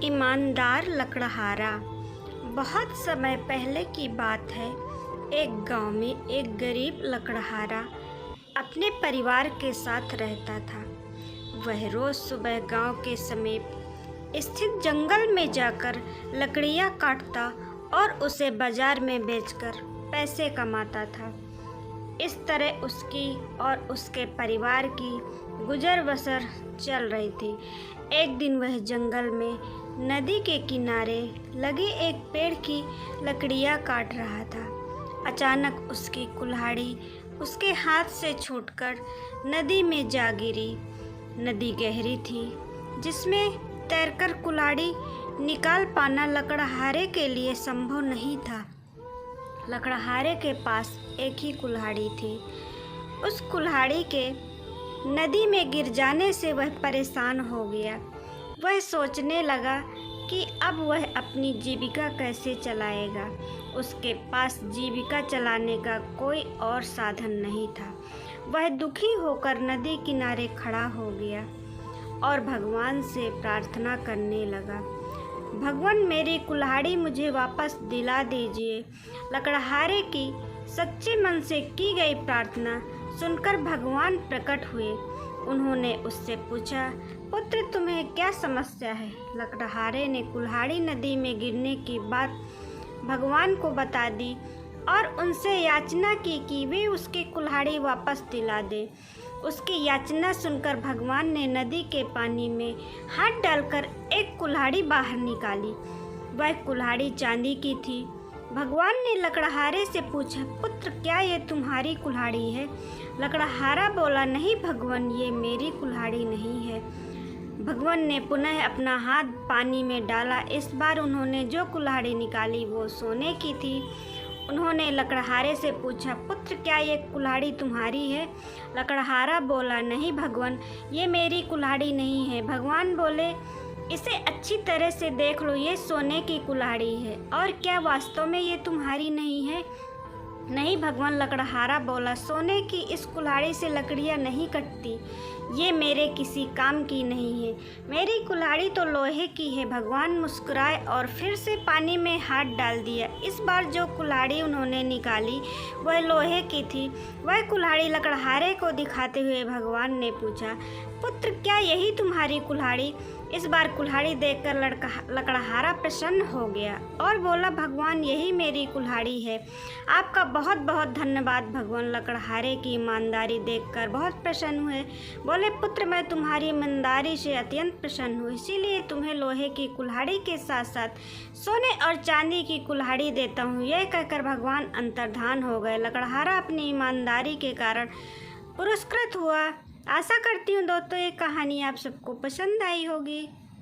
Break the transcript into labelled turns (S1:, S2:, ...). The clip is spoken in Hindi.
S1: ईमानदार लकड़हारा। बहुत समय पहले की बात है। एक गांव में एक गरीब लकड़हारा अपने परिवार के साथ रहता था। वह रोज़ सुबह गांव के समीप स्थित जंगल में जाकर लकड़ियां काटता और उसे बाजार में बेचकर पैसे कमाता था। इस तरह उसकी और उसके परिवार की गुजर बसर चल रही थी। एक दिन वह जंगल में नदी के किनारे लगे एक पेड़ की लकड़ियां काट रहा था। अचानक उसकी कुल्हाड़ी उसके हाथ से छूटकर नदी में जा गिरी। नदी गहरी थी, जिसमें तैरकर कुल्हाड़ी निकाल पाना लकड़हारे के लिए संभव नहीं था। लकड़हारे के पास एक ही कुल्हाड़ी थी। उस कुल्हाड़ी के नदी में गिर जाने से वह परेशान हो गया। वह सोचने लगा कि अब वह अपनी जीविका कैसे चलाएगा। उसके पास जीविका चलाने का कोई और साधन नहीं था। वह दुखी होकर नदी किनारे खड़ा हो गया और भगवान से प्रार्थना करने लगा, भगवान मेरी कुल्हाड़ी मुझे वापस दिला दीजिए। लकड़हारे की सच्चे मन से की गई प्रार्थना सुनकर भगवान प्रकट हुए। उन्होंने उससे पूछा, पुत्र तुम्हें क्या समस्या है? लकड़हारे ने कुल्हाड़ी नदी में गिरने की बात भगवान को बता दी और उनसे याचना की कि वे उसकी कुल्हाड़ी वापस दिला दे। उसकी याचना सुनकर भगवान ने नदी के पानी में हाथ डालकर एक कुल्हाड़ी बाहर निकाली। वह कुल्हाड़ी चांदी की थी। भगवान ने लकड़हारे से पूछा, पुत्र क्या ये तुम्हारी कुल्हाड़ी है? लकड़हारा बोला, नहीं भगवान, ये मेरी कुल्हाड़ी नहीं है। भगवान ने पुनः अपना हाथ पानी में डाला। इस बार उन्होंने जो कुल्हाड़ी निकाली वो सोने की थी। उन्होंने लकड़हारे से पूछा, पुत्र क्या ये कुल्हाड़ी तुम्हारी है? लकड़हारा बोला, नहीं भगवान, ये मेरी कुल्हाड़ी नहीं है। भगवान बोले, इसे अच्छी तरह से देख लो, ये सोने की कुल्हाड़ी है। और क्या वास्तव में ये तुम्हारी नहीं है? नहीं भगवान, लकड़हारा बोला, सोने की इस कुल्हाड़ी से लकड़ियाँ नहीं कटती। ये मेरे किसी काम की नहीं है। मेरी कुल्हाड़ी तो लोहे की है। भगवान मुस्कुराए और फिर से पानी में हाथ डाल दिया। इस बार जो कुल्हाड़ी उन्होंने निकाली वह लोहे की थी। वह कुल्हाड़ी लकड़हारे को दिखाते हुए भगवान ने पूछा, पुत्र क्या यही तुम्हारी कुल्हाड़ी? इस बार कुल्हाड़ी देखकर लकड़हारा प्रसन्न हो गया और बोला, भगवान यही मेरी कुल्हाड़ी है। आपका बहुत बहुत धन्यवाद। भगवान लकड़हारे की ईमानदारी देखकर बहुत प्रसन्न हुए। बोले, पुत्र मैं तुम्हारी ईमानदारी से अत्यंत प्रसन्न हूँ, इसीलिए तुम्हें लोहे की कुल्हाड़ी के साथ साथ सोने और चांदी की कुल्हाड़ी देता हूँ। यह कहकर भगवान अंतर्धान हो गए। लकड़हारा अपनी ईमानदारी के कारण पुरस्कृत हुआ। आशा करती हूँ दोस्तों ये कहानी आप सबको पसंद आई होगी।